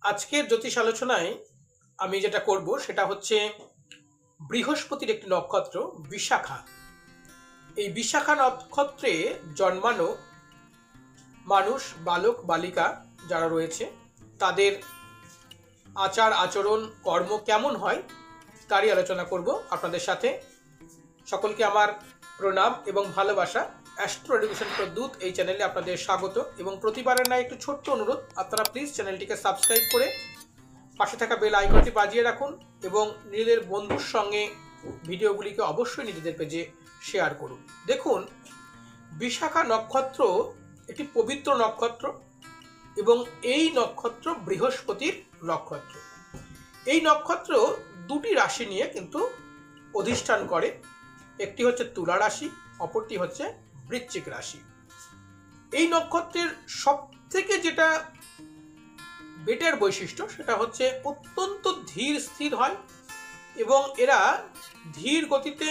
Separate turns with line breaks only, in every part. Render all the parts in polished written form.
আজকের জ্যোতিষ আলোচনায় আমি যেটা করব সেটা হচ্ছে বৃহস্পতির একটি নক্ষত্র বিশাখা। এই বিশাখা নক্ষত্রে জন্মানো মানুষ, বালক বালিকা যারা রয়েছে তাদের আচার আচরণ কর্ম কেমন হয় তারই আলোচনা করব আপনাদের সাথে। সকলকে আমার প্রণাম এবং ভালোবাসা। অ্যাস্ট্রো এডুকেশন প্রদ্যুৎ এই চ্যানেলে আপনাদের স্বাগত এবং প্রতিবারের ন্যায় একটু ছোট্ট অনুরোধ, আপনারা প্লিজ চ্যানেলটিকে সাবস্ক্রাইব করে পাশে থাকা বেল আইকনটি বাজিয়ে রাখুন এবং নিজেদের বন্ধুর সঙ্গে ভিডিওগুলিকে অবশ্যই নিজেদের পেজে শেয়ার করুন। দেখুন, বিশাখা নক্ষত্র একটি পবিত্র নক্ষত্র এবং এই নক্ষত্র বৃহস্পতির নক্ষত্র। এই নক্ষত্র দুটি রাশি নিয়ে কিন্তু অধিষ্ঠান করে, একটি হচ্ছে তুলা রাশি, অপরটি হচ্ছে বৃশ্চিক রাশি। এই নক্ষত্রের সব থেকে যেটা বেটার বৈশিষ্ট্য সেটা হচ্ছে অত্যন্ত ধীর স্থির হয় এবং এরা ধীর গতিতে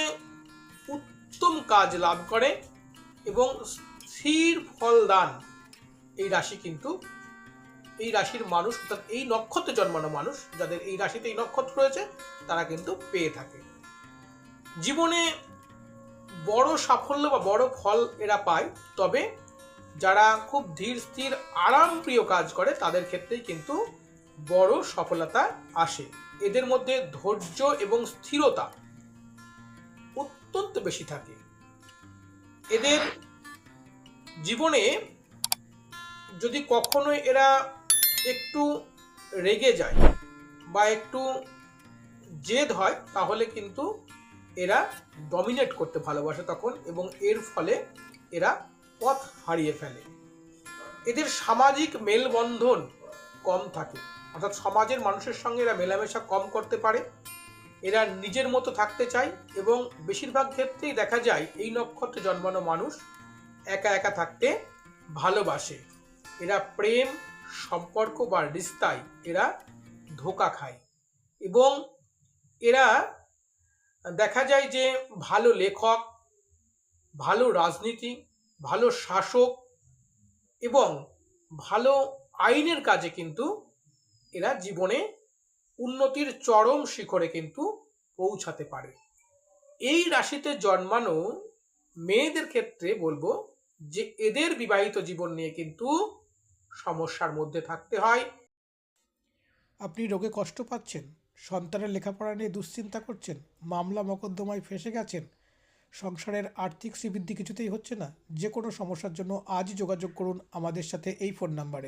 উত্তম কাজ লাভ করে এবং স্থির ফলদান এই রাশি কিন্তু এই রাশির মানুষ, অর্থাৎ এই নক্ষত্রে জন্মানো মানুষ যাদের এই রাশিতে এই নক্ষত্র রয়েছে তারা কিন্তু পেয়ে থাকে। জীবনে বড় সাফল্য বা বড় ফল এরা পায়, তবে যারা খুব ধীর স্থির আরাম প্রিয় কাজ করে তাদের ক্ষেত্রেই কিন্তু বড় সফলতা আসে। এদের মধ্যে ধৈর্য এবং স্থিরতা অত্যন্ত বেশি থাকে। এদের জীবনে যদি কখনো এরা একটু রেগে যায় বা একটু জেদ হয় তাহলে কিন্তু এরা ডমিনেট করতে ভালোবাসে তখন, এবং এর ফলে এরা পথ হারিয়ে ফেলে। এদের সামাজিক মেলবন্ধন কম থাকে, অর্থাৎ সমাজের মানুষের সঙ্গে এরা মেলামেশা কম করতে পারে। এরা নিজের মতো থাকতে চায় এবং বেশিরভাগ ক্ষেত্রেই দেখা যায় এই নক্ষত্রে জন্মানো মানুষ একা একা থাকতে ভালোবাসে। এরা প্রেম সম্পর্ক বা রিস্তায় এরা ধোঁকা খায় এবং এরা দেখা যায় যে ভালো লেখক, ভালো রাজনীতি, ভালো শাসক এবং ভালো আইনের কাজে কিন্তু এরা জীবনে উন্নতির চরম শিখরে কিন্তু পৌঁছাতে পারে। এই রাশিতে জন্মানো মেয়েদের ক্ষেত্রে বলবো যে এদের বিবাহিত জীবন নিয়ে কিন্তু সমস্যার মধ্যে থাকতে হয়। আপনি রোগে কষ্ট পাচ্ছেন, সন্তানের লেখাপড়া নিয়ে দুশ্চিন্তা করছেন, মামলা মকদ্দমায় ফেঁসে গেছেন, সংসারের আর্থিক শ্রীবৃদ্ধি কিছুতেই হচ্ছে না, যে কোনো সমস্যার জন্য আজই যোগাযোগ করুন আমাদের সাথে এই ফোন নাম্বারে।